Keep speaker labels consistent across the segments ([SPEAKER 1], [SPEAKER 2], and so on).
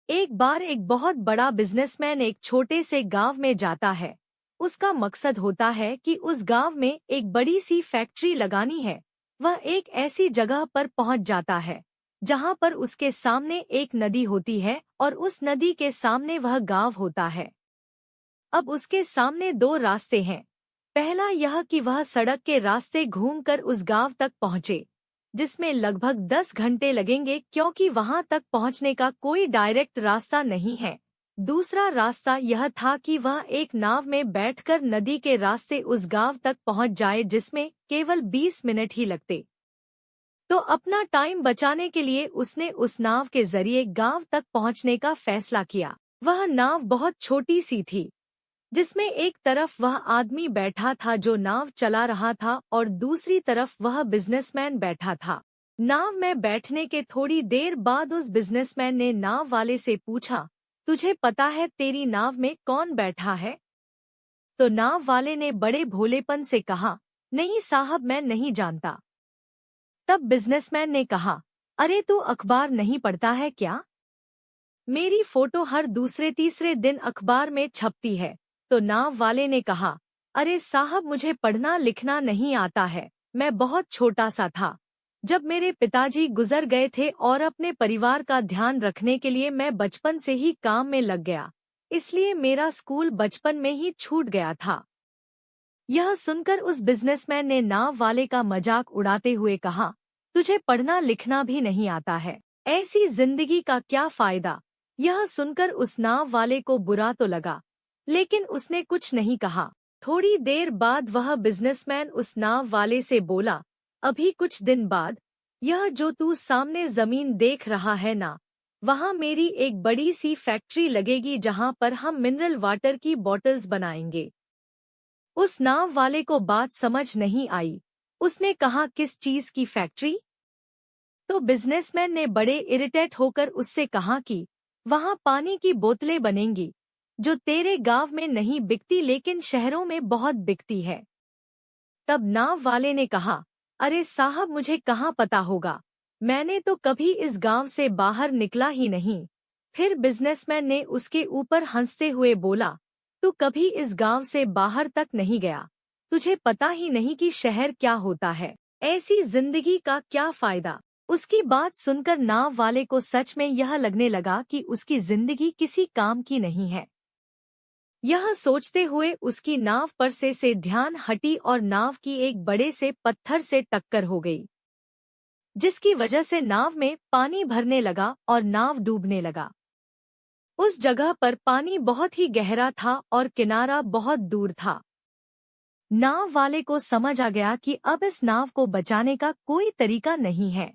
[SPEAKER 1] एक बार एक बहुत बड़ा बिजनेसमैन एक छोटे से गांव में जाता है। उसका मकसद होता है कि उस गांव में एक बड़ी सी फैक्ट्री लगानी है। वह एक ऐसी जगह पर पहुंच जाता है जहां पर उसके सामने एक नदी होती है और उस नदी के सामने वह गांव होता है। अब उसके सामने दो रास्ते हैं। पहला यह कि वह सड़क के रास्ते घूमकर उस गांव तक पहुंचे, जिसमें लगभग 10 घंटे लगेंगे क्योंकि वहां तक पहुंचने का कोई डायरेक्ट रास्ता नहीं है। दूसरा रास्ता यह था कि वह एक नाव में बैठकर नदी के रास्ते उस गांव तक पहुंच जाए, जिसमें केवल 20 मिनट ही लगते। तो अपना टाइम बचाने के लिए उसने उस नाव के जरिए गांव तक पहुंचने का फैसला किया। वह नाव बहुत छोटी सी थी, जिसमें एक तरफ वह आदमी बैठा था जो नाव चला रहा था और दूसरी तरफ वह बिजनेसमैन बैठा था। नाव में बैठने के थोड़ी देर बाद उस बिजनेसमैन ने नाव वाले से पूछा, तुझे पता है तेरी नाव में कौन बैठा है? तो नाव वाले ने बड़े भोलेपन से कहा, नहीं साहब, मैं नहीं जानता। तब बिजनेसमैन ने कहा, अरे तू अखबार नहीं पढ़ता है क्या? मेरी फोटो हर दूसरे तीसरे दिन अखबार में छपती है। तो नाव वाले ने कहा, अरे साहब, मुझे पढ़ना लिखना नहीं आता है। मैं बहुत छोटा सा था जब मेरे पिताजी गुजर गए थे और अपने परिवार का ध्यान रखने के लिए मैं बचपन से ही काम में लग गया, इसलिए मेरा स्कूल बचपन में ही छूट गया था। यह सुनकर उस बिजनेसमैन ने नाव वाले का मजाक उड़ाते हुए कहा, तुझे पढ़ना लिखना भी नहीं आता है, ऐसी जिंदगी का क्या फायदा? यह सुनकर उस नाव वाले को बुरा तो लगा, लेकिन उसने कुछ नहीं कहा। थोड़ी देर बाद वह बिजनेसमैन उस नाव वाले से बोला, अभी कुछ दिन बाद यह जो तू सामने जमीन देख रहा है ना, वहाँ मेरी एक बड़ी सी फैक्ट्री लगेगी जहाँ पर हम मिनरल वाटर की बॉटल्स बनाएंगे। उस नाव वाले को बात समझ नहीं आई। उसने कहा, किस चीज की फैक्ट्री? तो बिजनेसमैन ने बड़े इरिटेट होकर उससे कहा कि वहाँ पानी की बोतलें बनेंगी, जो तेरे गांव में नहीं बिकती लेकिन शहरों में बहुत बिकती है। तब नाव वाले ने कहा, अरे साहब, मुझे कहाँ पता होगा, मैंने तो कभी इस गांव से बाहर निकला ही नहीं। फिर बिजनेसमैन ने उसके ऊपर हंसते हुए बोला, तू कभी इस गांव से बाहर तक नहीं गया, तुझे पता ही नहीं कि शहर क्या होता है, ऐसी जिंदगी का क्या फायदा? उसकी बात सुनकर नाव वाले को सच में यह लगने लगा कि उसकी जिंदगी किसी काम की नहीं है। यह सोचते हुए उसकी नाव पर से ध्यान हटी और नाव की एक बड़े से पत्थर से टक्कर हो गई, जिसकी वजह से नाव में पानी भरने लगा और नाव डूबने लगा। उस जगह पर पानी बहुत ही गहरा था और किनारा बहुत दूर था। नाव वाले को समझ आ गया कि अब इस नाव को बचाने का कोई तरीका नहीं है।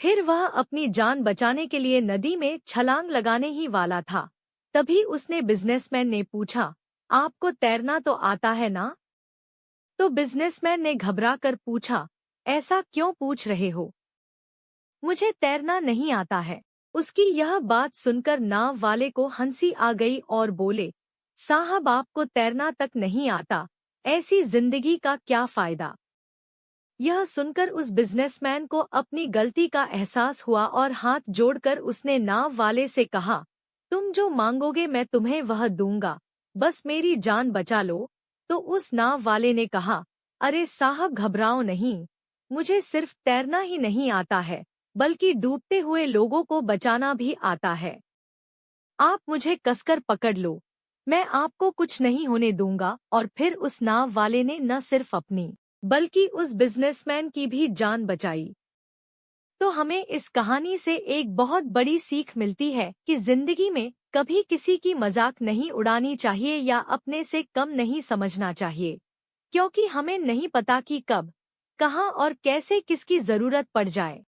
[SPEAKER 1] फिर वह अपनी जान बचाने के लिए नदी में छलांग लगाने ही वाला था। तभी उसने बिजनेसमैन ने पूछा, आपको तैरना तो आता है ना? तो बिजनेसमैन ने घबराकर पूछा, ऐसा क्यों पूछ रहे हो? मुझे तैरना नहीं आता है। उसकी यह बात सुनकर नाव वाले को हंसी आ गई और बोले, साहब, आपको तैरना तक नहीं आता, ऐसी जिंदगी का क्या फायदा? यह सुनकर उस बिजनेसमैन को अपनी गलती का एहसास हुआ और हाथ जोड़कर उसने नाव वाले से कहा, तुम जो मांगोगे मैं तुम्हें वह दूंगा, बस मेरी जान बचा लो। तो उस नाव वाले ने कहा, अरे साहब, घबराओ नहीं, मुझे सिर्फ तैरना ही नहीं आता है, बल्कि डूबते हुए लोगों को बचाना भी आता है। आप मुझे कसकर पकड़ लो, मैं आपको कुछ नहीं होने दूंगा। और फिर उस नाव वाले ने न सिर्फ अपनी बल्कि उस बिजनेसमैन की भी जान बचाई। तो हमें इस कहानी से एक बहुत बड़ी सीख मिलती है कि जिंदगी में कभी किसी की मजाक नहीं उड़ानी चाहिए या अपने से कम नहीं समझना चाहिए, क्योंकि हमें नहीं पता कि कब, कहां और कैसे किसकी जरूरत पड़ जाए।